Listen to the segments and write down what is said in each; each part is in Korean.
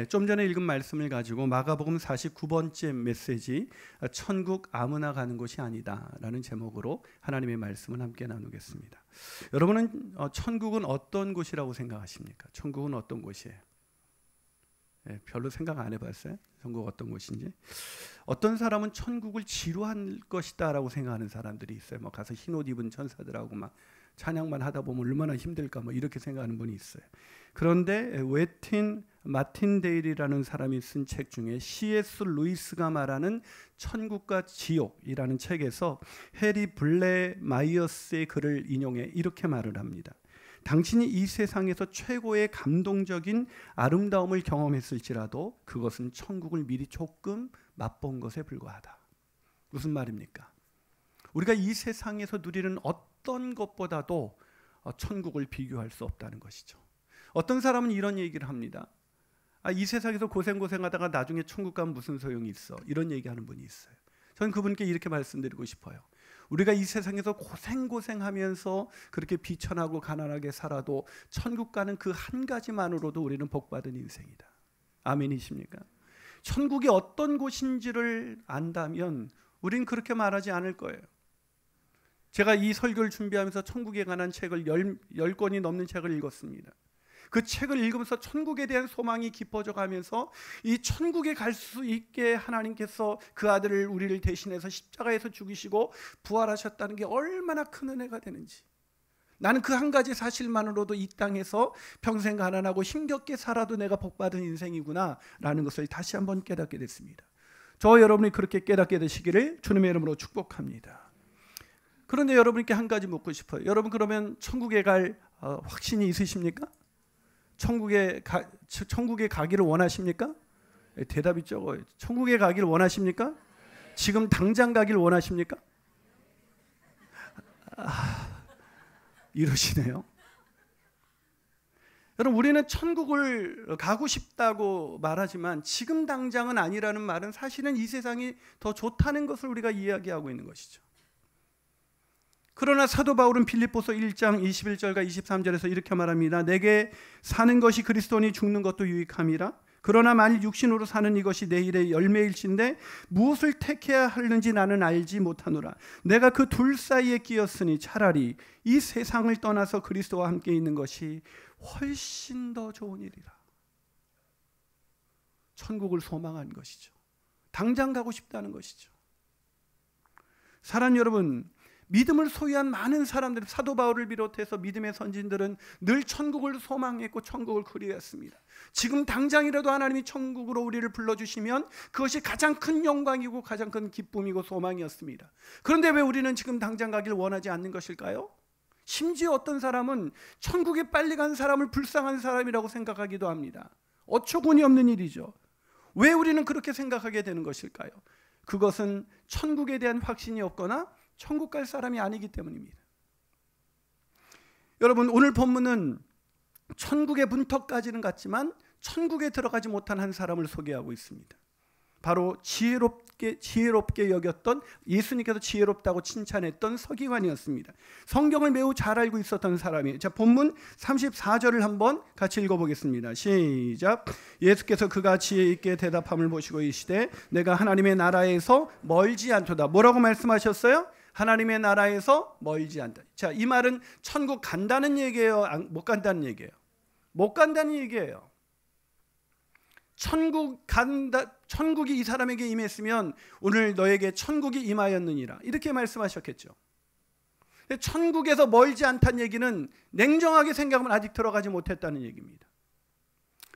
좀 전에 읽은 말씀을 가지고 마가복음 49번째 메시지 천국 아무나 가는 곳이 아니다라는 제목으로 하나님의 말씀을 함께 나누겠습니다. 여러분은 천국은 어떤 곳이라고 생각하십니까? 천국은 어떤 곳이에요? 별로 생각 안 해봤어요? 천국 어떤 곳인지? 어떤 사람은 천국을 지루할 것이다라고 생각하는 사람들이 있어요. 뭐 가서 흰 옷 입은 천사들하고 막 찬양만 하다 보면 얼마나 힘들까 뭐 이렇게 생각하는 분이 있어요. 그런데 마틴 데일이라는 사람이 쓴 책 중에 C.S. 루이스가 말하는 천국과 지옥이라는 책에서 해리 블레마이어스의 글을 인용해 이렇게 말을 합니다. 당신이 이 세상에서 최고의 감동적인 아름다움을 경험했을지라도 그것은 천국을 미리 조금 맛본 것에 불과하다. 무슨 말입니까? 우리가 이 세상에서 누리는 어떤 것보다도 천국을 비교할 수 없다는 것이죠. 어떤 사람은 이런 얘기를 합니다. 이 세상에서 고생하다가 나중에 천국 가면 무슨 소용이 있어? 이런 얘기하는 분이 있어요. 저는 그분께 이렇게 말씀드리고 싶어요. 우리가 이 세상에서 고생하면서 그렇게 비천하고 가난하게 살아도 천국 가는 그 한 가지만으로도 우리는 복받은 인생이다. 아멘이십니까? 천국이 어떤 곳인지를 안다면 우린 그렇게 말하지 않을 거예요. 제가 이 설교를 준비하면서 천국에 관한 책을 10권이 넘는 책을 읽었습니다. 그 책을 읽으면서 천국에 대한 소망이 깊어져 가면서 이 천국에 갈 수 있게 하나님께서 그 아들을 우리를 대신해서 십자가에서 죽이시고 부활하셨다는 게 얼마나 큰 은혜가 되는지, 나는 그 한 가지 사실만으로도 이 땅에서 평생 가난하고 힘겹게 살아도 내가 복받은 인생이구나 라는 것을 다시 한번 깨닫게 됐습니다. 저와 여러분이 그렇게 깨닫게 되시기를 주님의 이름으로 축복합니다. 그런데 여러분께 한 가지 묻고 싶어요. 여러분 그러면 천국에 갈 확신이 있으십니까? 천국에 가기를 원하십니까? 대답이 적어요. 천국에 가기를 원하십니까? 지금 당장 가기를 원하십니까? 이러시네요. 여러분 우리는 천국을 가고 싶다고 말하지만 지금 당장은 아니라는 말은 사실은 이 세상이 더 좋다는 것을 우리가 이야기하고 있는 것이죠. 그러나 사도 바울은 빌립보서 1장 21절과 23절에서 이렇게 말합니다. 내게 사는 것이 그리스도니 죽는 것도 유익함이라. 그러나 만일 육신으로 사는 이것이 내 일의 열매일진데 무엇을 택해야 하는지 나는 알지 못하노라. 내가 그 둘 사이에 끼었으니 차라리 이 세상을 떠나서 그리스도와 함께 있는 것이 훨씬 더 좋은 일이라. 천국을 소망한 것이죠. 당장 가고 싶다는 것이죠. 사랑하는 여러분, 믿음을 소유한 많은 사람들, 사도 바울을 비롯해서 믿음의 선진들은 늘 천국을 소망했고 천국을 그리웠습니다. 지금 당장이라도 하나님이 천국으로 우리를 불러주시면 그것이 가장 큰 영광이고 가장 큰 기쁨이고 소망이었습니다. 그런데 왜 우리는 지금 당장 가길 원하지 않는 것일까요? 심지어 어떤 사람은 천국에 빨리 간 사람을 불쌍한 사람이라고 생각하기도 합니다. 어처구니 없는 일이죠. 왜 우리는 그렇게 생각하게 되는 것일까요? 그것은 천국에 대한 확신이 없거나 천국 갈 사람이 아니기 때문입니다. 여러분 오늘 본문은 천국의 문턱까지는 갔지만 천국에 들어가지 못한 한 사람을 소개하고 있습니다. 바로 지혜롭게 여겼던, 예수님께서 지혜롭다고 칭찬했던 서기관이었습니다. 성경을 매우 잘 알고 있었던 사람이에요. 자, 본문 34절을 한번 같이 읽어보겠습니다. 시작. 예수께서 그가 지혜 있게 대답함을 보시고 이르시되 내가 하나님의 나라에서 멀지 않도다. 뭐라고 말씀하셨어요? 하나님의 나라에서 멀지 않다. 자, 이 말은 천국 간다는 얘기예요? 못 간다는 얘기예요? 못 간다는 얘기예요. 천국이 이 사람에게 임했으면 오늘 너에게 천국이 임하였느니라 이렇게 말씀하셨겠죠. 천국에서 멀지 않다는 얘기는 냉정하게 생각하면 아직 들어가지 못했다는 얘기입니다.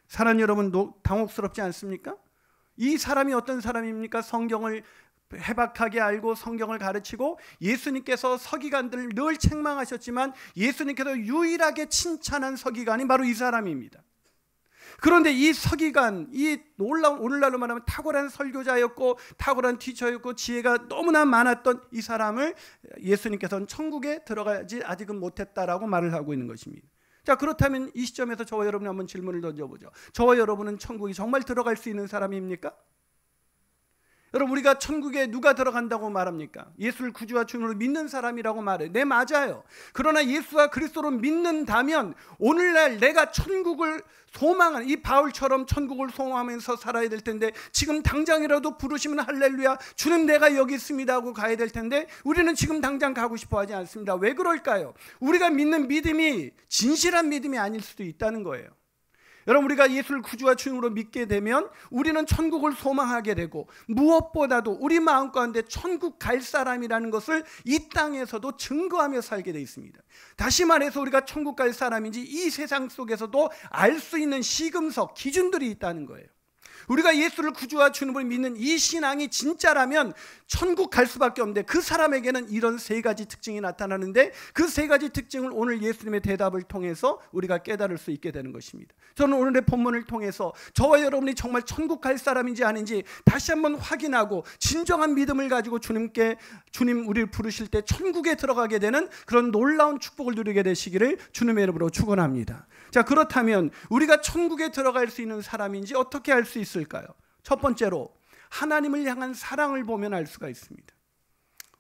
사랑하는 여러분, 당혹스럽지 않습니까? 이 사람이 어떤 사람입니까? 성경을 해박하게 알고 성경을 가르치고 예수님께서 서기관들을 늘 책망하셨지만 예수님께서 유일하게 칭찬한 서기관이 바로 이 사람입니다. 그런데 이 서기관, 오늘날로 말하면 탁월한 설교자였고 탁월한 티처였고 지혜가 너무나 많았던 이 사람을 예수님께서는 천국에 들어가지 아직은 못했다라고 말을 하고 있는 것입니다. 자, 그렇다면 이 시점에서 저와 여러분이 한번 질문을 던져보죠. 저와 여러분은 천국에 정말 들어갈 수 있는 사람입니까? 여러분, 우리가 천국에 누가 들어간다고 말합니까? 예수를 구주와 주님으로 믿는 사람이라고 말해요. 네, 맞아요. 그러나 예수와 그리스도로 믿는다면 오늘날 내가 천국을 소망하는, 이 바울처럼 천국을 소망하면서 살아야 될 텐데, 지금 당장이라도 부르시면 할렐루야, 주님 내가 여기 있습니다 하고 가야 될 텐데, 우리는 지금 당장 가고 싶어 하지 않습니다. 왜 그럴까요? 우리가 믿는 믿음이 진실한 믿음이 아닐 수도 있다는 거예요. 여러분, 우리가 예수를 구주와 주님으로 믿게 되면 우리는 천국을 소망하게 되고, 무엇보다도 우리 마음 가운데 천국 갈 사람이라는 것을 이 땅에서도 증거하며 살게 되어 있습니다. 다시 말해서 우리가 천국 갈 사람인지 이 세상 속에서도 알 수 있는 시금석, 기준들이 있다는 거예요. 우리가 예수를 구주와 주님을 믿는 이 신앙이 진짜라면 천국 갈 수밖에 없는데, 그 사람에게는 이런 세 가지 특징이 나타나는데, 그 세 가지 특징을 오늘 예수님의 대답을 통해서 우리가 깨달을 수 있게 되는 것입니다. 저는 오늘의 본문을 통해서 저와 여러분이 정말 천국 갈 사람인지 아닌지 다시 한번 확인하고, 진정한 믿음을 가지고 주님 우리를 부르실 때 천국에 들어가게 되는 그런 놀라운 축복을 누리게 되시기를 주님의 이름으로 축원합니다. 자, 그렇다면 우리가 천국에 들어갈 수 있는 사람인지 어떻게 알 수 있을까요? 첫 번째로 하나님을 향한 사랑을 보면 알 수가 있습니다.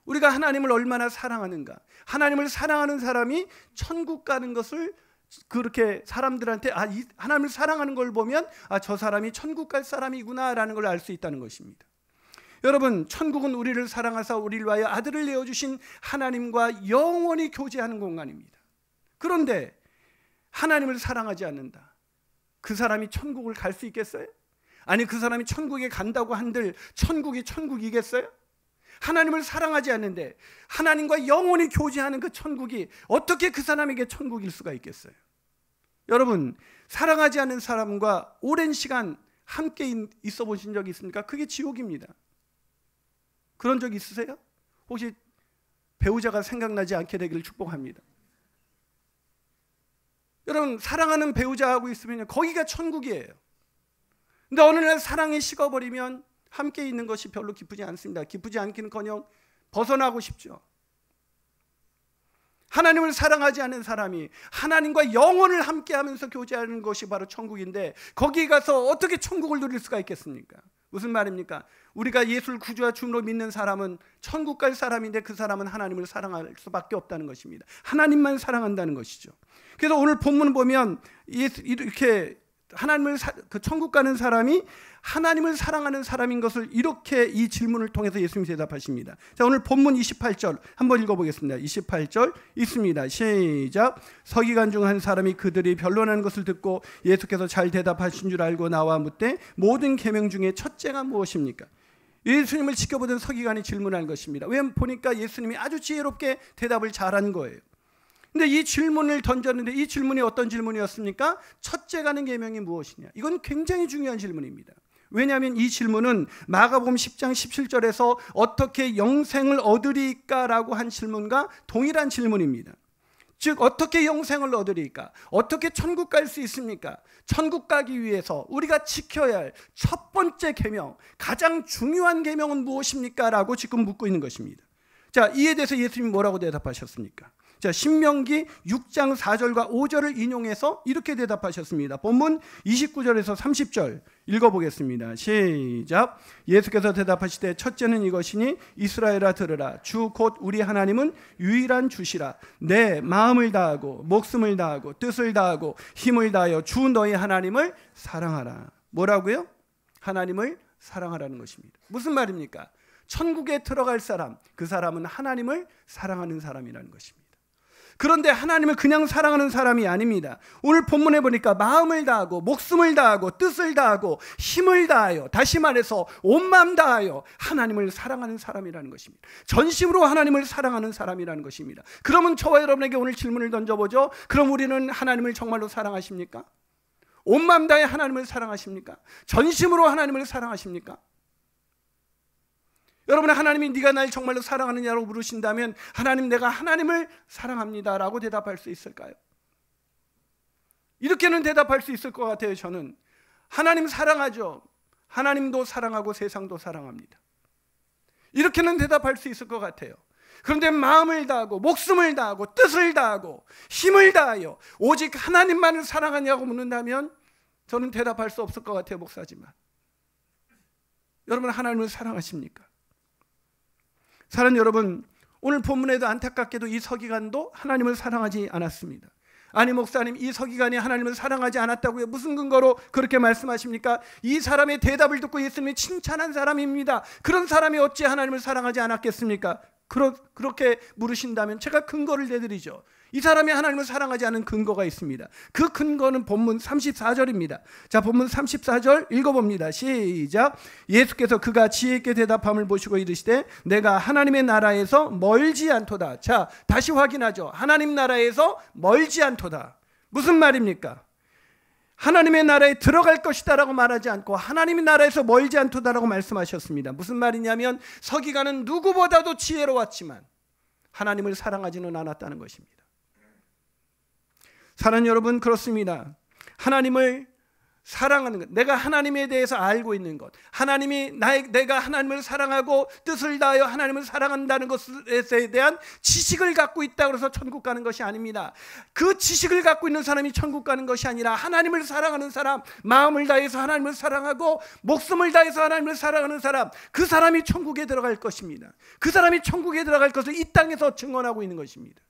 우리가 하나님을 얼마나 사랑하는가. 하나님을 사랑하는 사람이 천국 가는 것을 그렇게 사람들한테 하나님을 사랑하는 걸 보면 저 사람이 천국 갈 사람이구나 라는 걸 알 수 있다는 것입니다. 여러분, 천국은 우리를 사랑하사 우리를 위하여 아들을 내어주신 하나님과 영원히 교제하는 공간입니다. 그런데 하나님을 사랑하지 않는다. 그 사람이 천국을 갈 수 있겠어요? 아니, 그 사람이 천국에 간다고 한들 천국이 천국이겠어요? 하나님을 사랑하지 않는데 하나님과 영원히 교제하는 그 천국이 어떻게 그 사람에게 천국일 수가 있겠어요? 여러분, 사랑하지 않는 사람과 오랜 시간 함께 있어 보신 적이 있습니까? 그게 지옥입니다. 그런 적 있으세요? 혹시 배우자가 생각나지 않게 되기를 축복합니다. 여러분, 사랑하는 배우자하고 있으면 거기가 천국이에요. 근데 어느 날 사랑이 식어버리면 함께 있는 것이 별로 기쁘지 않습니다. 기쁘지 않기는커녕 벗어나고 싶죠. 하나님을 사랑하지 않는 사람이 하나님과 영원을 함께하면서 교제하는 것이 바로 천국인데, 거기 가서 어떻게 천국을 누릴 수가 있겠습니까? 무슨 말입니까? 우리가 예수를 구주와 주님으로 믿는 사람은 천국 갈 사람인데, 그 사람은 하나님을 사랑할 수밖에 없다는 것입니다. 하나님만 사랑한다는 것이죠. 그래서 오늘 본문 보면 이렇게 하나님을 그 천국 가는 사람이 하나님을 사랑하는 사람인 것을 이렇게 이 질문을 통해서 예수님이 대답하십니다. 자, 오늘 본문 28절 한번 읽어보겠습니다. 28절 있습니다. 시작. 서기관 중 한 사람이 그들이 변론하는 것을 듣고 예수께서 잘 대답하신 줄 알고 나와 묻되 모든 계명 중에 첫째가 무엇입니까? 예수님을 지켜보던 서기관이 질문한 것입니다. 왜 보니까 예수님이 아주 지혜롭게 대답을 잘한 거예요. 근데 이 질문을 던졌는데, 이 질문이 어떤 질문이었습니까? 첫째 가는 계명이 무엇이냐? 이건 굉장히 중요한 질문입니다. 왜냐하면 이 질문은 마가복음 10장 17절에서 어떻게 영생을 얻으리까라고 한 질문과 동일한 질문입니다. 즉, 어떻게 영생을 얻으리까? 어떻게 천국 갈 수 있습니까? 천국 가기 위해서 우리가 지켜야 할 첫 번째 계명, 가장 중요한 계명은 무엇입니까? 라고 지금 묻고 있는 것입니다. 자, 이에 대해서 예수님이 뭐라고 대답하셨습니까? 자, 신명기 6장 4절과 5절을 인용해서 이렇게 대답하셨습니다. 본문 29절에서 30절 읽어보겠습니다. 시작. 예수께서 대답하시되 첫째는 이것이니 이스라엘아 들으라. 주 곧 우리 하나님은 유일한 주시라. 내 마음을 다하고 목숨을 다하고 뜻을 다하고 힘을 다하여 주 너희 하나님을 사랑하라. 뭐라고요? 하나님을 사랑하라는 것입니다. 무슨 말입니까? 천국에 들어갈 사람, 그 사람은 하나님을 사랑하는 사람이라는 것입니다. 그런데 하나님을 그냥 사랑하는 사람이 아닙니다. 오늘 본문에 보니까 마음을 다하고 목숨을 다하고 뜻을 다하고 힘을 다하여, 다시 말해서 온 마음 다하여 하나님을 사랑하는 사람이라는 것입니다. 전심으로 하나님을 사랑하는 사람이라는 것입니다. 그러면 저와 여러분에게 오늘 질문을 던져보죠. 그럼 우리는 하나님을 정말로 사랑하십니까? 온 마음 다해 하나님을 사랑하십니까? 전심으로 하나님을 사랑하십니까? 여러분, 하나님이 네가 날 정말로 사랑하느냐고 물으신다면 하나님, 내가 하나님을 사랑합니다 라고 대답할 수 있을까요? 이렇게는 대답할 수 있을 것 같아요. 저는 하나님 사랑하죠. 하나님도 사랑하고 세상도 사랑합니다. 이렇게는 대답할 수 있을 것 같아요. 그런데 마음을 다하고 목숨을 다하고 뜻을 다하고 힘을 다하여 오직 하나님만을 사랑하냐고 묻는다면 저는 대답할 수 없을 것 같아요. 목사지만. 여러분, 하나님이 네가 날 정말로 사랑하느냐고 물으신다면 하나님, 내가 하나님을 사랑합니다 라고 대답할 수 있을까요? 이렇게는 대답할 수 있을 것 같아요. 저는 하나님 사랑하죠. 하나님도 사랑하고 세상도 사랑합니다. 이렇게는 대답할 수 있을 것 같아요. 목사지만. 여러분 하나님을 사랑하십니까? 사랑하는 여러분, 오늘 본문에도 안타깝게도 이 서기관도 하나님을 사랑하지 않았습니다. 아니 목사님, 이 서기관이 하나님을 사랑하지 않았다고요? 무슨 근거로 그렇게 말씀하십니까? 이 사람의 대답을 듣고 예수님이 칭찬한 사람입니다. 그런 사람이 어찌 하나님을 사랑하지 않았겠습니까? 그렇게 물으신다면 제가 근거를 내드리죠. 이 사람이 하나님을 사랑하지 않은 근거가 있습니다. 그 근거는 본문 34절입니다. 자, 본문 34절 읽어봅니다. 시작. 예수께서 그가 지혜 있게 대답함을 보시고 이르시되 내가 하나님의 나라에서 멀지 않도다. 자, 다시 확인하죠. 하나님 나라에서 멀지 않도다. 무슨 말입니까? 하나님의 나라에 들어갈 것이다 라고 말하지 않고 하나님의 나라에서 멀지 않도다 라고 말씀하셨습니다. 무슨 말이냐면 서기관은 누구보다도 지혜로웠지만 하나님을 사랑하지는 않았다는 것입니다. 사랑하는 여러분, 그렇습니다. 하나님을 사랑하는 것, 내가 하나님에 대해서 알고 있는 것, 내가 하나님을 사랑하고 뜻을 다하여 하나님을 사랑한다는 것에 대한 지식을 갖고 있다고 해서 천국 가는 것이 아닙니다. 그 지식을 갖고 있는 사람이 천국 가는 것이 아니라 하나님을 사랑하는 사람, 마음을 다해서 하나님을 사랑하고 목숨을 다해서 하나님을 사랑하는 사람, 그 사람이 천국에 들어갈 것입니다. 그 사람이 천국에 들어갈 것을 이 땅에서 증언하고 있는 것입니다.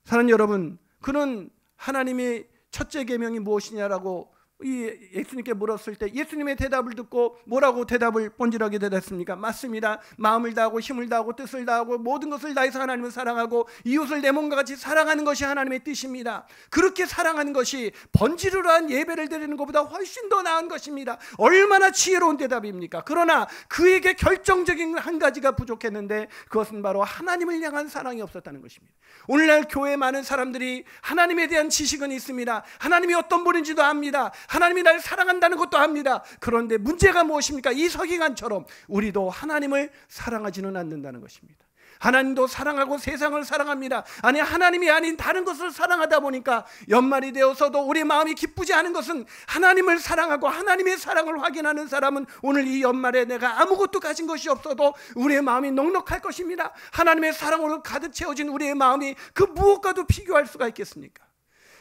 사랑하는 여러분, 그는 하나님의 첫째 계명이 무엇이냐라고 예수님께 물었을 때 예수님의 대답을 듣고 뭐라고 대답을 뻔질하게 대답했습니까? 맞습니다. 마음을 다하고 힘을 다하고 뜻을 다하고 모든 것을 다해서 하나님을 사랑하고 이웃을 내 몸과 같이 사랑하는 것이 하나님의 뜻입니다. 그렇게 사랑하는 것이 번지르르한 예배를 드리는 것보다 훨씬 더 나은 것입니다. 얼마나 지혜로운 대답입니까? 그러나 그에게 결정적인 한 가지가 부족했는데 그것은 바로 하나님을 향한 사랑이 없었다는 것입니다. 오늘날 교회에 많은 사람들이 하나님에 대한 지식은 있습니다. 하나님이 어떤 분인지도 압니다. 하나님이 나를 사랑한다는 것도 압니다. 그런데 문제가 무엇입니까? 이 서기관처럼 우리도 하나님을 사랑하지는 않는다는 것입니다. 하나님도 사랑하고 세상을 사랑합니다. 아니, 하나님이 아닌 다른 것을 사랑하다 보니까 연말이 되어서도 우리 마음이 기쁘지 않은 것은 하나님을 사랑하고 하나님의 사랑을 확인하는 사람은 오늘 이 연말에 내가 아무것도 가진 것이 없어도 우리의 마음이 넉넉할 것입니다. 하나님의 사랑으로 가득 채워진 우리의 마음이 그 무엇과도 비교할 수가 있겠습니까?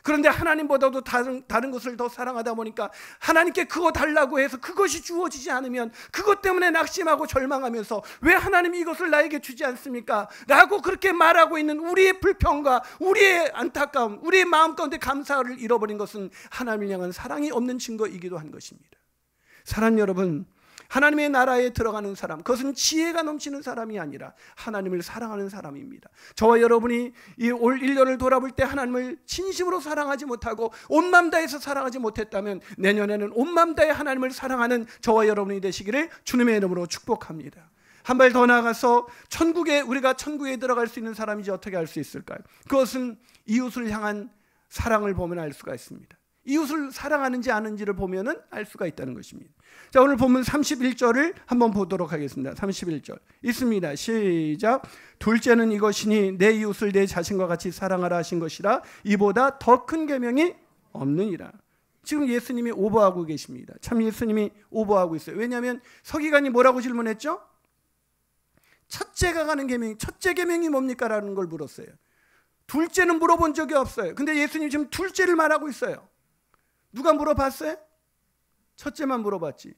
그런데 하나님보다도 다른 것을 더 사랑하다 보니까 하나님께 그거 달라고 해서 그것이 주어지지 않으면 그것 때문에 낙심하고 절망하면서 왜 하나님이 이것을 나에게 주지 않습니까? 라고 그렇게 말하고 있는 우리의 불평과 우리의 안타까움, 우리의 마음 가운데 감사를 잃어버린 것은 하나님을 향한 사랑이 없는 증거이기도 한 것입니다. 사랑하는 여러분, 하나님의 나라에 들어가는 사람, 그것은 지혜가 넘치는 사람이 아니라 하나님을 사랑하는 사람입니다. 저와 여러분이 이 올 1년을 돌아볼 때 하나님을 진심으로 사랑하지 못하고 온 마음 다해서 사랑하지 못했다면 내년에는 온 마음 다해 하나님을 사랑하는 저와 여러분이 되시기를 주님의 이름으로 축복합니다. 한 발 더 나아가서 우리가 천국에 들어갈 수 있는 사람이지 어떻게 알 수 있을까요? 그것은 이웃을 향한 사랑을 보면 알 수가 있습니다. 이웃을 사랑하는지 아는지를 보면은 알 수가 있다는 것입니다. 자, 오늘 본문 31절을 한번 보도록 하겠습니다. 31절 있습니다. 시작. 둘째는 이것이니 내 이웃을 내 자신과 같이 사랑하라 하신 것이라 이보다 더 큰 계명이 없느니라. 지금 예수님이 오버하고 계십니다. 참 예수님이 오버하고 있어요. 왜냐하면 서기관이 뭐라고 질문했죠? 첫째 계명이 뭡니까? 라는 걸 물었어요. 둘째는 물어본 적이 없어요. 근데 예수님 지금 둘째를 말하고 있어요. 누가 물어봤어요? 첫째만 물어봤지.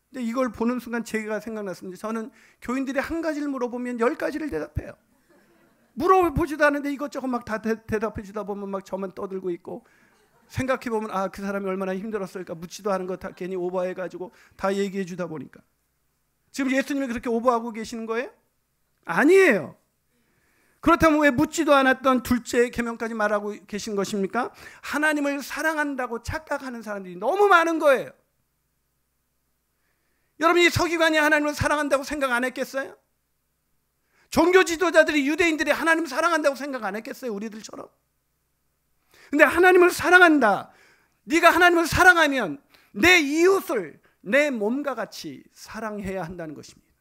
근데 이걸 보는 순간 제가 생각났습니다. 저는 교인들이 한 가지를 물어보면 10가지를 대답해요. 물어보지도 않은데 이것저것 막 다 대답해 주다 보면 막 저만 떠들고 있고 생각해 보면 그 사람이 얼마나 힘들었을까. 묻지도 않은 거 다 괜히 오버해가지고 다 얘기해 주다 보니까. 지금 예수님이 그렇게 오버하고 계시는 거예요? 아니에요. 그렇다면 왜 묻지도 않았던 둘째 계명까지 말하고 계신 것입니까? 하나님을 사랑한다고 착각하는 사람들이 너무 많은 거예요. 여러분이 서기관이 하나님을 사랑한다고 생각 안 했겠어요? 종교 지도자들이 유대인들이 하나님을 사랑한다고 생각 안 했겠어요? 우리들처럼. 근데 하나님을 사랑한다. 네가 하나님을 사랑하면 내 이웃을 내 몸과 같이 사랑해야 한다는 것입니다.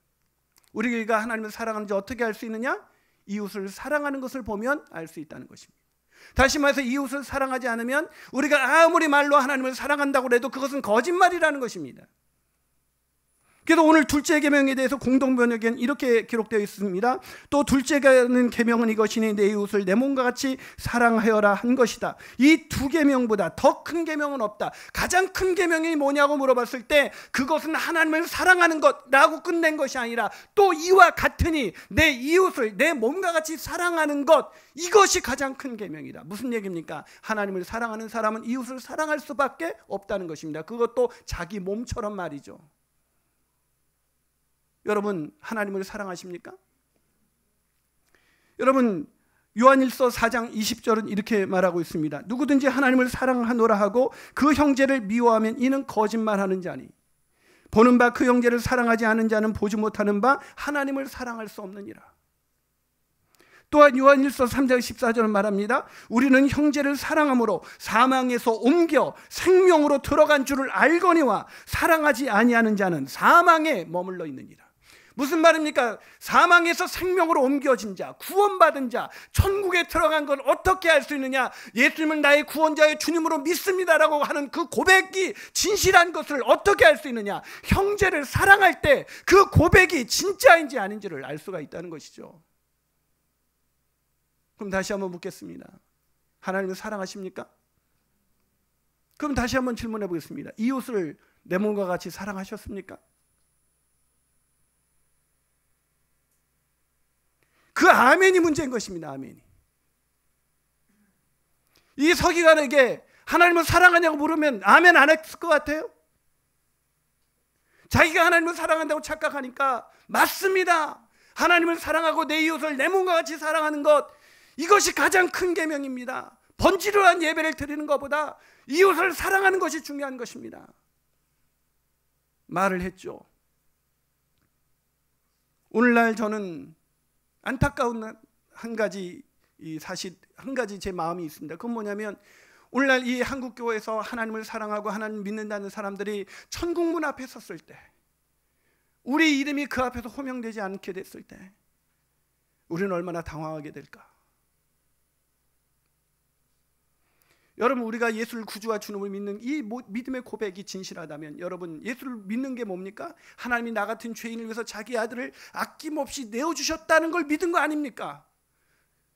우리가 하나님을 사랑하는지 어떻게 알 수 있느냐? 이웃을 사랑하는 것을 보면 알 수 있다는 것입니다. 다시 말해서 이웃을 사랑하지 않으면 우리가 아무리 말로 하나님을 사랑한다고 해도 그것은 거짓말이라는 것입니다. 그래서 오늘 둘째 계명에 대해서 공동 번역에는 이렇게 기록되어 있습니다. 또 둘째가는 계명은 이것이니 내 이웃을 내 몸과 같이 사랑하여라 한 것이다. 이 두 계명보다 더 큰 계명은 없다. 가장 큰 계명이 뭐냐고 물어봤을 때 그것은 하나님을 사랑하는 것라고 끝낸 것이 아니라 또 이와 같으니 내 이웃을 내 몸과 같이 사랑하는 것, 이것이 가장 큰 계명이다. 무슨 얘기입니까? 하나님을 사랑하는 사람은 이웃을 사랑할 수밖에 없다는 것입니다. 그것도 자기 몸처럼 말이죠. 여러분, 하나님을 사랑하십니까? 여러분, 요한일서 4장 20절은 이렇게 말하고 있습니다. 누구든지 하나님을 사랑하노라 하고 그 형제를 미워하면 이는 거짓말하는 자니 보는 바 그 형제를 사랑하지 않은 자는 보지 못하는 바 하나님을 사랑할 수 없느니라. 또한 요한일서 3장 14절은 말합니다. 우리는 형제를 사랑함으로 사망에서 옮겨 생명으로 들어간 줄을 알거니와 사랑하지 아니하는 자는 사망에 머물러 있느니라. 무슨 말입니까? 사망에서 생명으로 옮겨진 자, 구원받은 자, 천국에 들어간 건 어떻게 할 수 있느냐? 예수님을 나의 구원자의 주님으로 믿습니다라고 하는 그 고백이 진실한 것을 어떻게 할 수 있느냐? 형제를 사랑할 때 그 고백이 진짜인지 아닌지를 알 수가 있다는 것이죠. 그럼 다시 한번 묻겠습니다. 하나님을 사랑하십니까? 그럼 다시 한번 질문해 보겠습니다. 이웃을 내 몸과 같이 사랑하셨습니까? 그 아멘이 문제인 것입니다. 아멘이. 이 서기관에게 하나님을 사랑하냐고 물으면 아멘 안 했을 것 같아요? 자기가 하나님을 사랑한다고 착각하니까 맞습니다. 하나님을 사랑하고 내 이웃을 내 몸과 같이 사랑하는 것, 이것이 가장 큰 계명입니다. 번지르한 예배를 드리는 것보다 이웃을 사랑하는 것이 중요한 것입니다. 말을 했죠. 오늘날 저는 안타까운 한 가지 제 마음이 있습니다. 그건 뭐냐면 오늘날 이 한국교회에서 하나님을 사랑하고 하나님을 믿는다는 사람들이 천국문 앞에 섰을 때, 우리 이름이 그 앞에서 호명되지 않게 됐을 때 우리는 얼마나 당황하게 될까? 여러분, 우리가 예수를 구주와 주님을 믿는 이 믿음의 고백이 진실하다면 여러분, 예수를 믿는 게 뭡니까? 하나님이 나 같은 죄인을 위해서 자기 아들을 아낌없이 내어주셨다는 걸 믿은 거 아닙니까?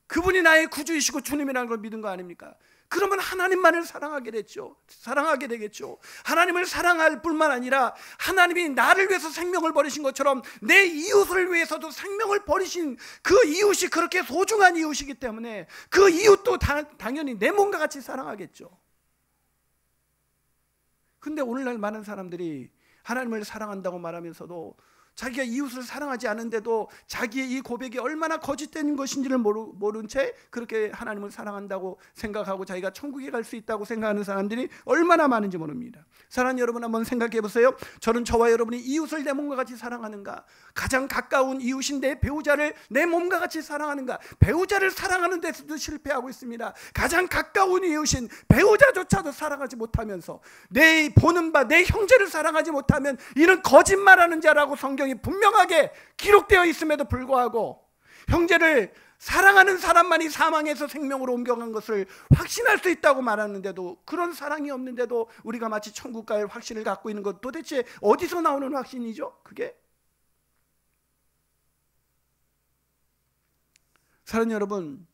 그분이 나의 구주이시고 주님이라는 걸 믿은 거 아닙니까? 그러면 하나님만을 사랑하게 되겠죠. 하나님을 사랑할 뿐만 아니라 하나님이 나를 위해서 생명을 버리신 것처럼 내 이웃을 위해서도 생명을 버리신 그 이웃이 그렇게 소중한 이웃이기 때문에 그 이웃도 당연히 내 몸과 같이 사랑하겠죠. 근데 오늘날 많은 사람들이 하나님을 사랑한다고 말하면서도 자기가 이웃을 사랑하지 않은데도 자기의 이 고백이 얼마나 거짓된 것인지를 모른 채 그렇게 하나님을 사랑한다고 생각하고 자기가 천국에 갈 수 있다고 생각하는 사람들이 얼마나 많은지 모릅니다. 사랑하는 여러분, 한번 생각해 보세요. 저는 저와 여러분이 이웃을 내 몸과 같이 사랑하는가? 가장 가까운 이웃인 내 배우자를 내 몸과 같이 사랑하는가? 배우자를 사랑하는 데서도 실패하고 있습니다. 가장 가까운 이웃인 배우자조차도 사랑하지 못하면서 내 보는 바 내 형제를 사랑하지 못하면 이는 거짓말하는 자라고 성경이 분명하게 기록되어 있음에도 불구하고 형제를 사랑하는 사람만이 사망에서 생명으로 옮겨간 것을 확신할 수 있다고 말하는데도, 그런 사랑이 없는데도 우리가 마치 천국 갈 확신을 갖고 있는 것, 도대체 어디서 나오는 확신이죠? 그게? 사랑하는 여러분,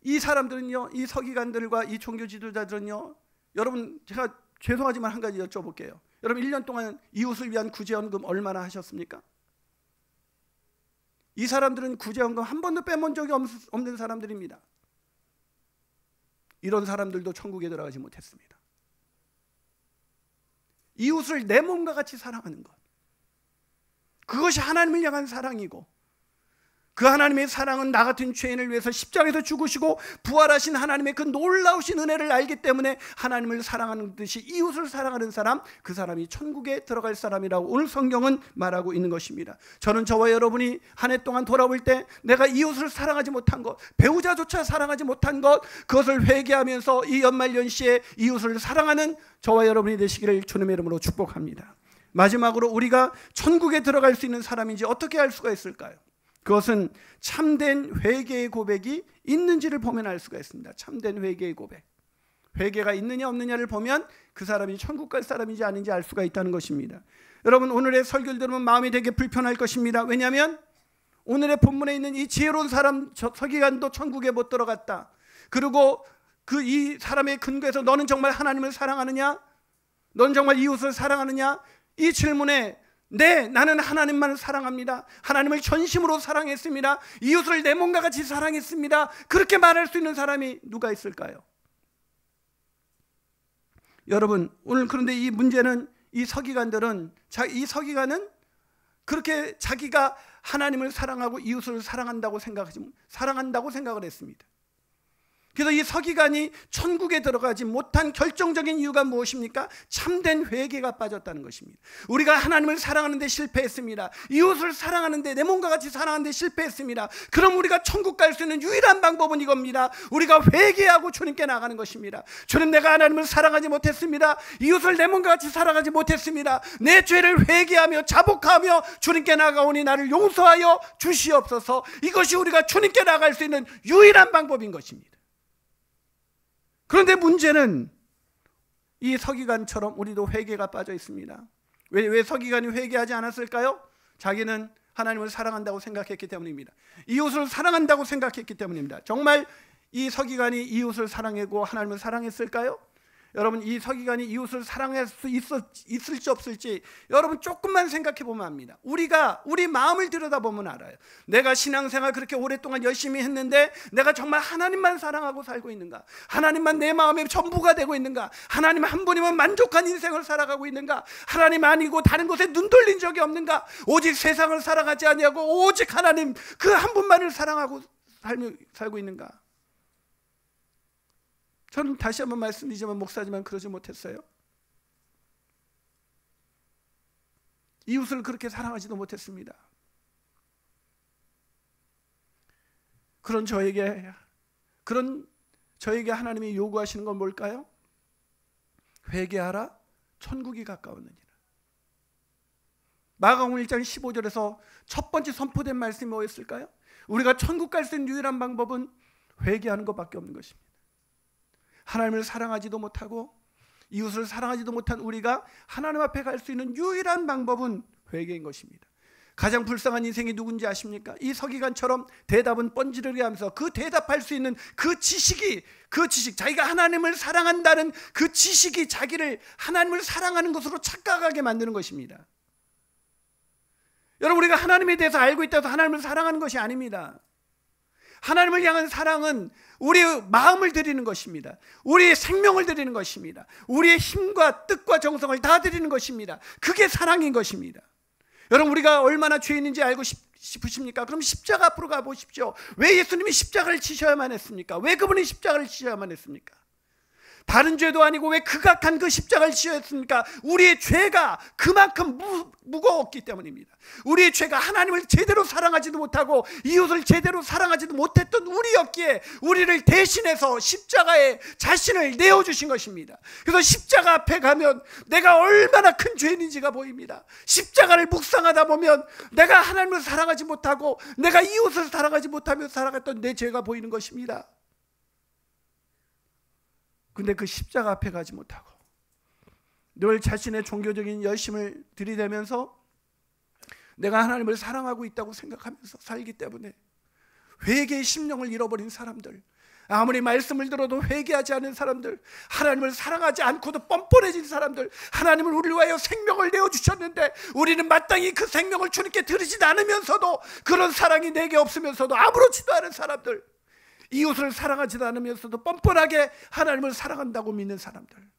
이 사람들은요, 이 서기관들과 이 종교 지도자들은요, 여러분, 제가 죄송하지만 한 가지 여쭤볼게요. 여러분, 1년 동안 이웃을 위한 구제헌금 얼마나 하셨습니까? 이 사람들은 구제헌금 한 번도 빼본 적이 없는 사람들입니다. 이런 사람들도 천국에 들어가지 못했습니다. 이웃을 내 몸과 같이 사랑하는 것, 그것이 하나님을 향한 사랑이고, 그 하나님의 사랑은 나 같은 죄인을 위해서 십자가에서 죽으시고 부활하신 하나님의 그 놀라우신 은혜를 알기 때문에 하나님을 사랑하는 듯이 이웃을 사랑하는 사람, 그 사람이 천국에 들어갈 사람이라고 오늘 성경은 말하고 있는 것입니다. 저는 저와 여러분이 한 해 동안 돌아올 때 내가 이웃을 사랑하지 못한 것, 배우자조차 사랑하지 못한 것, 그것을 회개하면서 이 연말연시에 이웃을 사랑하는 저와 여러분이 되시기를 주님의 이름으로 축복합니다. 마지막으로 우리가 천국에 들어갈 수 있는 사람인지 어떻게 알 수가 있을까요? 그것은 참된 회개의 고백이 있는지를 보면 알 수가 있습니다. 참된 회개의 고백. 회개가 있느냐 없느냐를 보면 그 사람이 천국 갈 사람인지 아닌지 알 수가 있다는 것입니다. 여러분, 오늘의 설교를 들으면 마음이 되게 불편할 것입니다. 왜냐하면 오늘의 본문에 있는 이 지혜로운 사람 서기관도 천국에 못 들어갔다. 그리고 이 사람의 근거에서 너는 정말 하나님을 사랑하느냐? 너는 정말 이웃을 사랑하느냐? 이 질문에 네, 나는 하나님만을 사랑합니다. 하나님을 전심으로 사랑했습니다. 이웃을 내 몸과 같이 사랑했습니다. 그렇게 말할 수 있는 사람이 누가 있을까요? 여러분, 오늘 그런데 이 문제는 이 서기관은 그렇게 자기가 하나님을 사랑하고 이웃을 사랑한다고 생각을 했습니다. 그래서 이 서기관이 천국에 들어가지 못한 결정적인 이유가 무엇입니까? 참된 회개가 빠졌다는 것입니다. 우리가 하나님을 사랑하는데 실패했습니다. 이웃을 사랑하는데 내 몸과 같이 사랑하는데 실패했습니다. 그럼 우리가 천국 갈 수 있는 유일한 방법은 이겁니다. 우리가 회개하고 주님께 나가는 것입니다. 주님, 내가 하나님을 사랑하지 못했습니다. 이웃을 내 몸과 같이 사랑하지 못했습니다. 내 죄를 회개하며 자복하며 주님께 나가오니 나를 용서하여 주시옵소서. 이것이 우리가 주님께 나갈 수 있는 유일한 방법인 것입니다. 그런데 문제는 이 서기관처럼 우리도 회개가 빠져 있습니다. 왜 서기관이 회개하지 않았을까요? 자기는 하나님을 사랑한다고 생각했기 때문입니다. 이웃을 사랑한다고 생각했기 때문입니다. 정말 이 서기관이 이웃을 사랑하고 하나님을 사랑했을까요? 여러분, 이 서기관이 이웃을 사랑할 수 있을지 없을지 여러분 조금만 생각해 보면 압니다. 우리 마음을 들여다보면 알아요. 내가 신앙생활 그렇게 오랫동안 열심히 했는데 내가 정말 하나님만 사랑하고 살고 있는가? 하나님만 내 마음의 전부가 되고 있는가? 하나님 한 분이면 만족한 인생을 살아가고 있는가? 하나님 아니고 다른 곳에 눈 돌린 적이 없는가? 오직 세상을 사랑하지 아니하고 오직 하나님 그 한 분만을 사랑하고 살고 있는가? 저는 다시 한번 말씀드리지만 목사지만 그러지 못했어요. 이웃을 그렇게 사랑하지도 못했습니다. 그런 저에게 하나님이 요구하시는 건 뭘까요? 회개하라, 천국이 가까웠느니라. 마가복음 1장 15절에서 첫 번째 선포된 말씀이 뭐였을까요? 우리가 천국 갈 수 있는 유일한 방법은 회개하는 것밖에 없는 것입니다. 하나님을 사랑하지도 못하고 이웃을 사랑하지도 못한 우리가 하나님 앞에 갈 수 있는 유일한 방법은 회개인 것입니다. 가장 불쌍한 인생이 누군지 아십니까? 이 서기관처럼 대답은 뻔지르르 하면서 그 대답할 수 있는 그 지식, 자기가 하나님을 사랑한다는 그 지식이 자기를 하나님을 사랑하는 것으로 착각하게 만드는 것입니다. 여러분, 우리가 하나님에 대해서 알고 있다고 해서 하나님을 사랑하는 것이 아닙니다. 하나님을 향한 사랑은 우리의 마음을 드리는 것입니다. 우리의 생명을 드리는 것입니다. 우리의 힘과 뜻과 정성을 다 드리는 것입니다. 그게 사랑인 것입니다. 여러분, 우리가 얼마나 죄인인지 알고 싶으십니까? 그럼 십자가 앞으로 가보십시오. 왜 예수님이 십자가를 치셔야만 했습니까? 왜 그분이 십자가를 치셔야만 했습니까? 다른 죄도 아니고 왜 극악한 그 십자가를 지어야 했습니까? 우리의 죄가 그만큼 무거웠기 때문입니다. 우리의 죄가 하나님을 제대로 사랑하지도 못하고 이웃을 제대로 사랑하지도 못했던 우리였기에 우리를 대신해서 십자가에 자신을 내어주신 것입니다. 그래서 십자가 앞에 가면 내가 얼마나 큰 죄인인지가 보입니다. 십자가를 묵상하다 보면 내가 하나님을 사랑하지 못하고 내가 이웃을 사랑하지 못하며 살아갔던 내 죄가 보이는 것입니다. 근데 그 십자가 앞에 가지 못하고 늘 자신의 종교적인 열심을 들이대면서 내가 하나님을 사랑하고 있다고 생각하면서 살기 때문에 회개의 심령을 잃어버린 사람들, 아무리 말씀을 들어도 회개하지 않은 사람들, 하나님을 사랑하지 않고도 뻔뻔해진 사람들, 하나님은 우리를 위하여 생명을 내어주셨는데 우리는 마땅히 그 생명을 주님께 드리지 않으면서도 그런 사랑이 내게 없으면서도 아무렇지도 않은 사람들, 이웃을 사랑하지도 않으면서도 뻔뻔하게 하나님을 사랑한다고 믿는 사람들,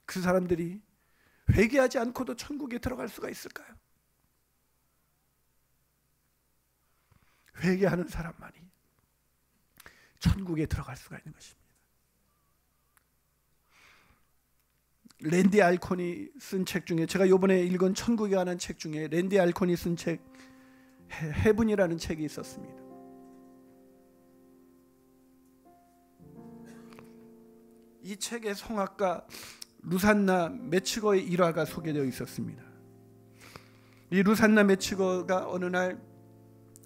그 사람들이 회개하지 않고도 천국에 들어갈 수가 있을까요? 회개하는 사람만이 천국에 들어갈 수가 있는 것입니다. 랜디 알콘이 쓴 책 중에, 제가 이번에 읽은 천국에 관한 책 중에 랜디 알콘이 쓴 책 헤븐이라는 책이 있었습니다. 이 책의 성악가 루산나 메츠거의 일화가 소개되어 있었습니다. 이 루산나 메츠거가 어느 날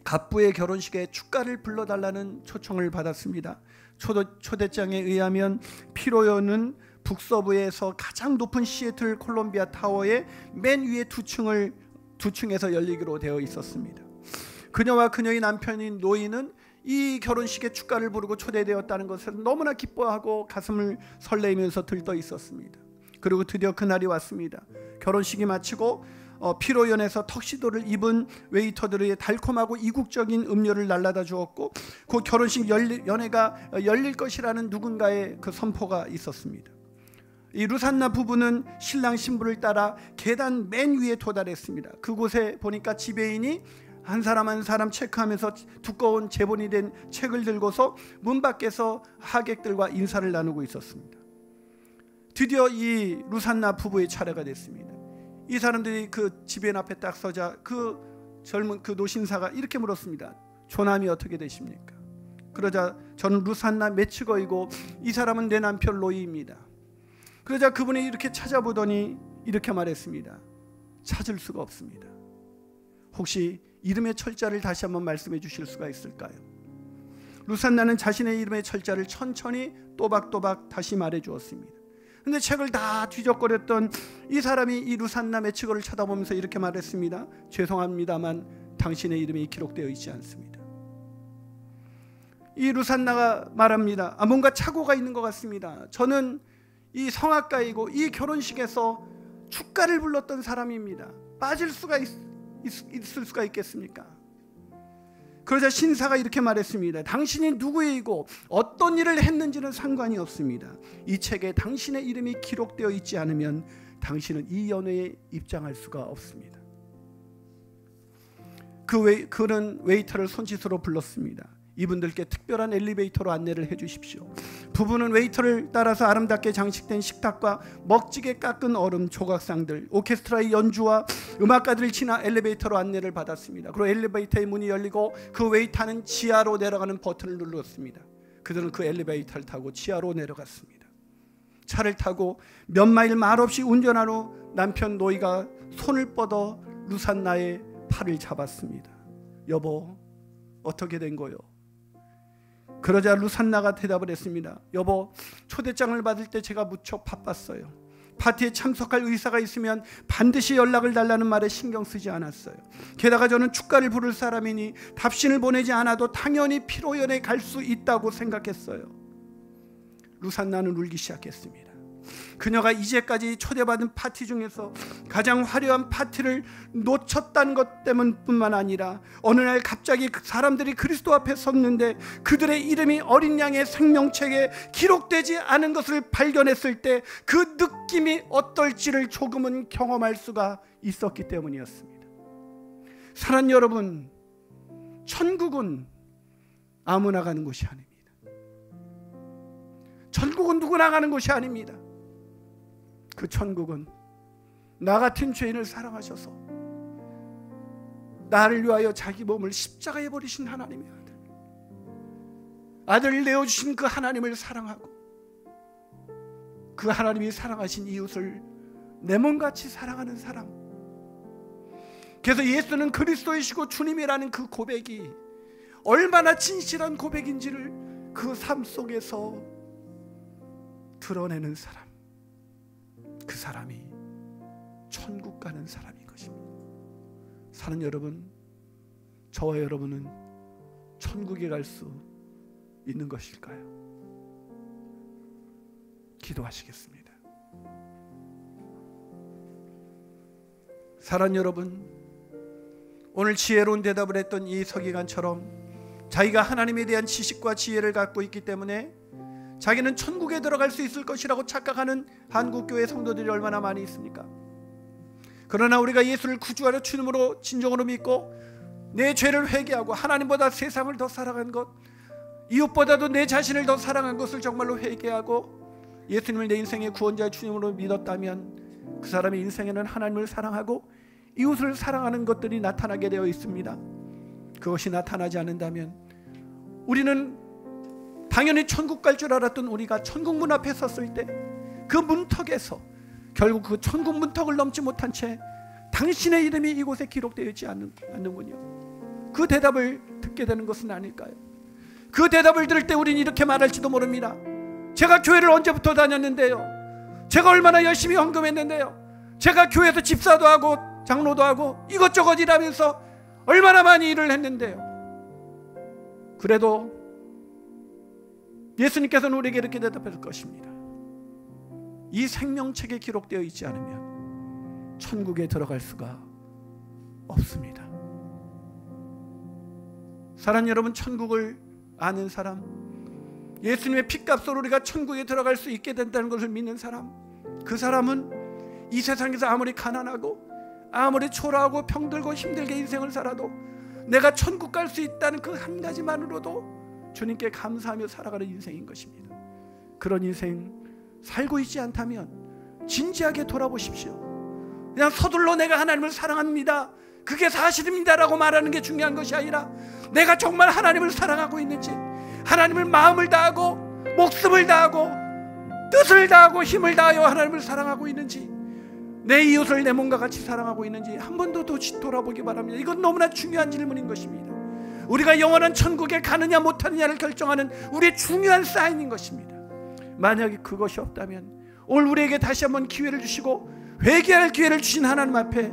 갑부의 결혼식에 축가를 불러달라는 초청을 받았습니다. 초대장에 의하면 피로연은 북서부에서 가장 높은 시애틀 콜롬비아 타워의 맨 위에 두 층에서 열리기로 되어 있었습니다. 그녀와 그녀의 남편인 노이는 이 결혼식에 축가를 부르고 초대되었다는 것에 너무나 기뻐하고 가슴을 설레면서 들떠 있었습니다. 그리고 드디어 그날이 왔습니다. 결혼식이 마치고 피로연에서 턱시도를 입은 웨이터들의 달콤하고 이국적인 음료를 날라다 주었고, 그 결혼식 연회가 열릴 것이라는 누군가의 그 선포가 있었습니다. 이 루산나 부부는 신랑 신부를 따라 계단 맨 위에 도달했습니다. 그곳에 보니까 지배인이 한 사람 한 사람 체크하면서 두꺼운 제본이 된 책을 들고서 문 밖에서 하객들과 인사를 나누고 있었습니다. 드디어 이 루산나 부부의 차례가 됐습니다. 이 사람들이 그 지배인 앞에 딱 서자 그 젊은 그 노신사가 이렇게 물었습니다. 조남이 어떻게 되십니까? 그러자 저는 루산나 메츠거이고 이 사람은 내 남편 로이입니다. 그러자 그분이 이렇게 찾아보더니 이렇게 말했습니다. 찾을 수가 없습니다. 혹시 이름의 철자를 다시 한번 말씀해 주실 수가 있을까요? 루산나는 자신의 이름의 철자를 천천히 또박또박 다시 말해 주었습니다. 근데 책을 다 뒤적거렸던 이 사람이 이 루산나 메츠거를 쳐다보면서 이렇게 말했습니다. 죄송합니다만 당신의 이름이 기록되어 있지 않습니다. 이 루산나가 말합니다. 뭔가 착오가 있는 것 같습니다. 저는 이 성악가이고 이 결혼식에서 축가를 불렀던 사람입니다. 빠질 수가 있을 수가 있겠습니까? 그러자 신사가 이렇게 말했습니다. 당신이 누구이고 어떤 일을 했는지는 상관이 없습니다. 이 책에 당신의 이름이 기록되어 있지 않으면 당신은 이 연회에 입장할 수가 없습니다. 그는 웨이터를 손짓으로 불렀습니다. 이분들께 특별한 엘리베이터로 안내를 해주십시오. 부부는 웨이터를 따라서 아름답게 장식된 식탁과 먹지게 깎은 얼음, 조각상들, 오케스트라의 연주와 음악가들을 지나 엘리베이터로 안내를 받았습니다. 그리고 엘리베이터의 문이 열리고 그 웨이터는 지하로 내려가는 버튼을 눌렀습니다. 그들은 그 엘리베이터를 타고 지하로 내려갔습니다. 차를 타고 몇 마일 말없이 운전한 후 남편 노이가 손을 뻗어 루산나의 팔을 잡았습니다. 여보, 어떻게 된 거요? 그러자 루산나가 대답을 했습니다. 여보, 초대장을 받을 때 제가 무척 바빴어요. 파티에 참석할 의사가 있으면 반드시 연락을 달라는 말에 신경 쓰지 않았어요. 게다가 저는 축가를 부를 사람이니 답신을 보내지 않아도 당연히 피로연에 갈 수 있다고 생각했어요. 루산나는 울기 시작했습니다. 그녀가 이제까지 초대받은 파티 중에서 가장 화려한 파티를 놓쳤다는 것 때문뿐만 아니라 어느 날 갑자기 사람들이 그리스도 앞에 섰는데 그들의 이름이 어린 양의 생명책에 기록되지 않은 것을 발견했을 때 그 느낌이 어떨지를 조금은 경험할 수가 있었기 때문이었습니다. 사랑하는 여러분, 천국은 아무나 가는 곳이 아닙니다. 천국은 누구나 가는 곳이 아닙니다. 그 천국은 나 같은 죄인을 사랑하셔서 나를 위하여 자기 몸을 십자가에 버리신 하나님의 아들을 내어주신 그 하나님을 사랑하고 그 하나님이 사랑하신 이웃을 내 몸같이 사랑하는 사람. 그래서 예수는 그리스도이시고 주님이라는 그 고백이 얼마나 진실한 고백인지를 그 삶 속에서 드러내는 사람, 그 사람이 천국 가는 사람인 것입니다. 사는 여러분, 저와 여러분은 천국에 갈 수 있는 것일까요? 기도하시겠습니다. 사랑하는 여러분, 오늘 지혜로운 대답을 했던 이 서기관처럼 자기가 하나님에 대한 지식과 지혜를 갖고 있기 때문에 자기는 천국에 들어갈 수 있을 것이라고 착각하는 한국교회 성도들이 얼마나 많이 있습니까? 그러나 우리가 예수를 구주하려 주님으로 진정으로 믿고 내 죄를 회개하고 하나님보다 세상을 더 사랑한 것, 이웃보다도 내 자신을 더 사랑한 것을 정말로 회개하고 예수님을 내 인생의 구원자의 주님으로 믿었다면 그 사람의 인생에는 하나님을 사랑하고 이웃을 사랑하는 것들이 나타나게 되어 있습니다. 그것이 나타나지 않는다면 우리는 당연히 천국 갈 줄 알았던 우리가 천국 문 앞에 섰을 때 그 문턱에서 결국 그 천국 문턱을 넘지 못한 채 당신의 이름이 이곳에 기록되어 있지 않는군요. 그 대답을 듣게 되는 것은 아닐까요? 그 대답을 들을 때 우리는 이렇게 말할지도 모릅니다. 제가 교회를 언제부터 다녔는데요, 제가 얼마나 열심히 헌금했는데요, 제가 교회에서 집사도 하고 장로도 하고 이것저것 일하면서 얼마나 많이 일을 했는데요. 그래도 예수님께서는 우리에게 이렇게 대답할 것입니다. 이 생명책에 기록되어 있지 않으면 천국에 들어갈 수가 없습니다. 사랑하는 여러분, 천국을 아는 사람, 예수님의 피값으로 우리가 천국에 들어갈 수 있게 된다는 것을 믿는 사람, 그 사람은 이 세상에서 아무리 가난하고 아무리 초라하고 병들고 힘들게 인생을 살아도 내가 천국 갈 수 있다는 그 한 가지만으로도 주님께 감사하며 살아가는 인생인 것입니다. 그런 인생 살고 있지 않다면 진지하게 돌아보십시오. 그냥 서둘러 내가 하나님을 사랑합니다, 그게 사실입니다라고 말하는 게 중요한 것이 아니라 내가 정말 하나님을 사랑하고 있는지, 하나님을 마음을 다하고 목숨을 다하고 뜻을 다하고 힘을 다하여 하나님을 사랑하고 있는지, 내 이웃을 내 몸과 같이 사랑하고 있는지 한 번 더 돌아보기 바랍니다. 이건 너무나 중요한 질문인 것입니다. 우리가 영원한 천국에 가느냐 못하느냐를 결정하는 우리의 중요한 사인인 것입니다. 만약에 그것이 없다면 오늘 우리에게 다시 한번 기회를 주시고 회개할 기회를 주신 하나님 앞에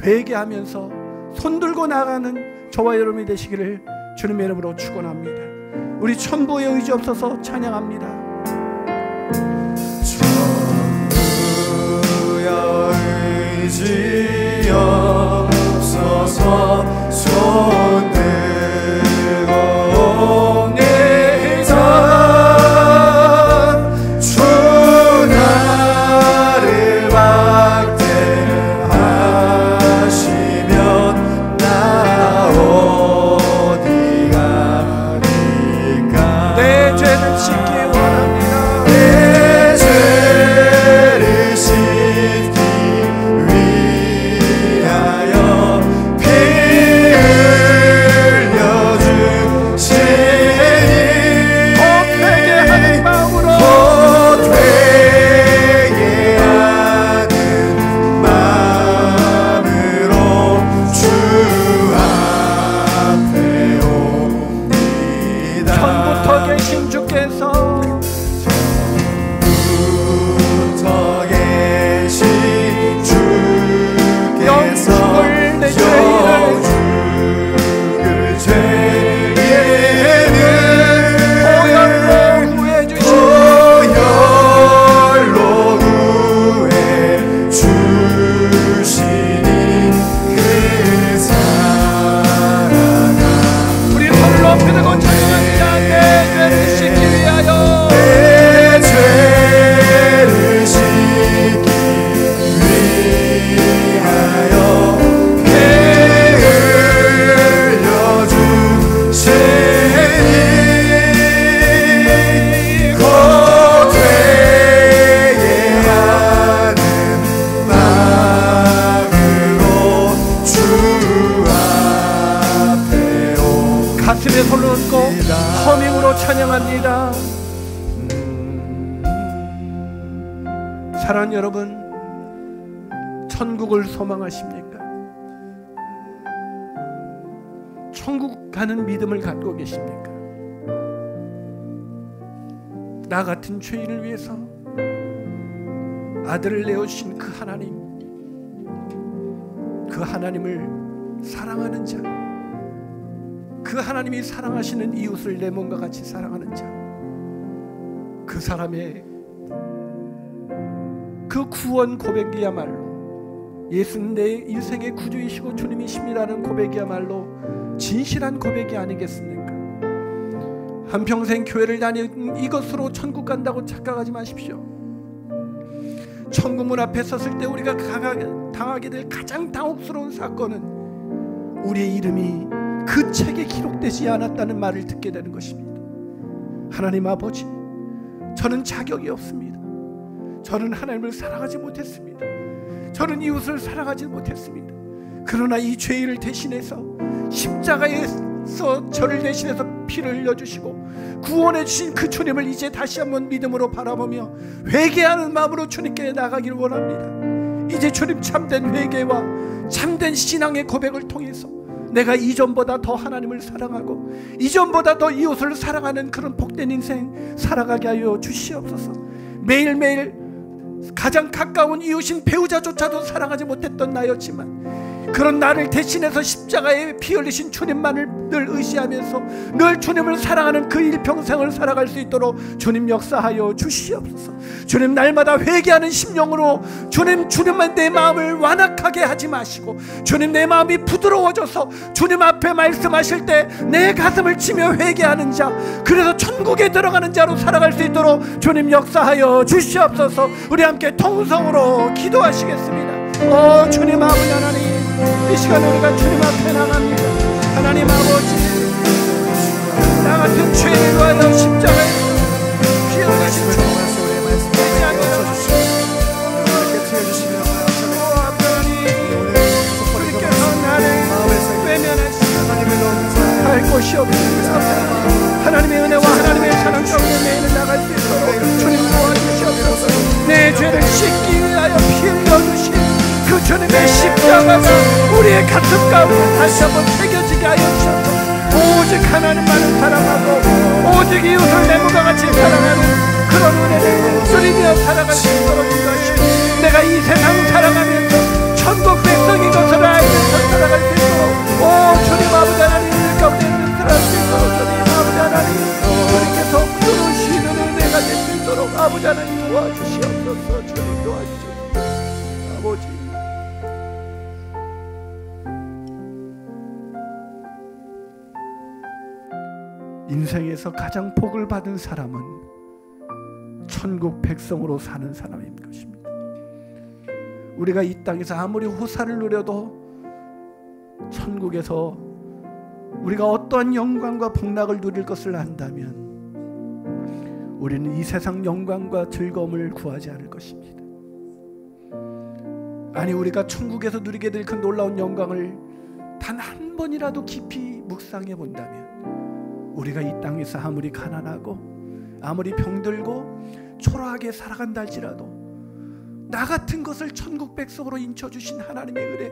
회개하면서 손들고 나가는 저와 여러분이 되시기를 주님의 이름으로 축원합니다. 우리 천부에 의지 없어서 찬양합니다. 천부에 의지 없어서 손들 찬양합니다. 사랑하는 여러분, 천국을 소망하십니까? 천국 가는 믿음을 갖고 계십니까? 나 같은 죄인을 위해서 아들을 내어주신 그 하나님, 그 하나님을 사랑하는 자, 그 하나님이 사랑하시는 이웃을 내 몸과 같이 사랑하는 자, 그 사람의 그 구원 고백이야말로 예수는 내 인생의 구주이시고 주님이십니다는 고백이야말로 진실한 고백이 아니겠습니까? 한평생 교회를 다닌 이것으로 천국 간다고 착각하지 마십시오. 천국문 앞에 섰을 때 우리가 당하게 될 가장 당혹스러운 사건은 우리의 이름이 그 책에 기록되지 않았다는 말을 듣게 되는 것입니다. 하나님 아버지, 저는 자격이 없습니다. 저는 하나님을 사랑하지 못했습니다. 저는 이웃을 사랑하지 못했습니다. 그러나 이 죄인을 대신해서 십자가에서 저를 대신해서 피를 흘려주시고 구원해 주신 그 주님을 이제 다시 한번 믿음으로 바라보며 회개하는 마음으로 주님께 나가기를 원합니다. 이제 주님 참된 회개와 참된 신앙의 고백을 통해서 내가 이전보다 더 하나님을 사랑하고 이전보다 더 이웃을 사랑하는 그런 복된 인생 살아가게 하여 주시옵소서. 매일매일 가장 가까운 이웃인 배우자조차도 사랑하지 못했던 나였지만 그런 나를 대신해서 십자가에 피 흘리신 주님만을 늘 의지하면서 늘 주님을 사랑하는 그 일평생을 살아갈 수 있도록 주님 역사하여 주시옵소서. 주님, 날마다 회개하는 심령으로 주님만 내 마음을 완악하게 하지 마시고 주님, 내 마음이 부드러워져서 주님 앞에 말씀하실 때 내 가슴을 치며 회개하는 자, 그래서 천국에 들어가는 자로 살아갈 수 있도록 주님 역사하여 주시옵소서. 우리 함께 통성으로 기도하시겠습니다. 주님 아버지 하나님, 이 시간 우리가 주님 앞에 나갑니다. 하나님 아버지, 나 같은 죄인을 위하여 십자가에 피 흘리신 주님 주님께서 나를 외면하시고 할 곳이 없습니다. 하나님의 은혜와 하나님의 사랑 가운데 매일 나갈 수 있도록 주님 도와주시옵소서. 내 죄를 씻기 위하여 피 흘려주신 그 주님의 십자가가 우리의 가슴 가운데 다시 한번 새겨지게 하여 주셔서 오직 하나님만을 사랑하고 오직 이웃을 내 몸과 같이 사랑하는 그런 은혜를 누리며 살아갈 수 있도록 인도하시고 내가 이 세상 살아가면서 천국 백성인 것을 알면서 살아갈 수 있도록 주님 아버지 하나님 일 가운데 있는 살아갈 수 있도록 주님 아버지 하나님 주님께서 부르시는 은혜가 될 수 있도록 아버지 하나님 도와주시옵소서. 주님 도와주시옵소서. 아버지, 인생에서 가장 복을 받은 사람은 천국 백성으로 사는 사람인 것입니다. 우리가 이 땅에서 아무리 호사를 누려도 천국에서 우리가 어떠한 영광과 복락을 누릴 것을 안다면 우리는 이 세상 영광과 즐거움을 구하지 않을 것입니다. 아니, 우리가 천국에서 누리게 될 그 놀라운 영광을 단 한 번이라도 깊이 묵상해 본다면 우리가 이 땅에서 아무리 가난하고 아무리 병들고 초라하게 살아간다 할지라도 나 같은 것을 천국 백성으로 인쳐주신 하나님의 은혜,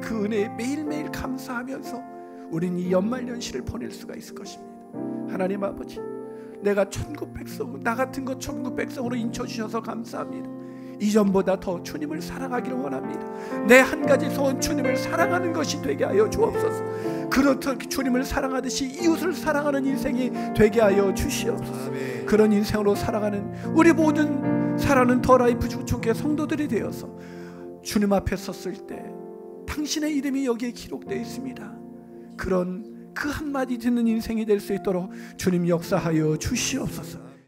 그 은혜에 매일매일 감사하면서 우리는 이 연말연시를 보낼 수가 있을 것입니다. 하나님 아버지, 내가 천국 백성, 나 같은 것 천국 백성으로 인쳐주셔서 감사합니다. 이전보다 더 주님을 사랑하기를 원합니다. 내 한 가지 소원, 주님을 사랑하는 것이 되게 하여 주옵소서. 그렇듯 주님을 사랑하듯이 이웃을 사랑하는 인생이 되게 하여 주시옵소서. 그런 인생으로 살아가는 우리 모든 사랑하는 더 라이프 주축의 성도들이 되어서 주님 앞에 섰을 때 당신의 이름이 여기에 기록되어 있습니다. 그런 그 한마디 듣는 인생이 될 수 있도록 주님 역사하여 주시옵소서.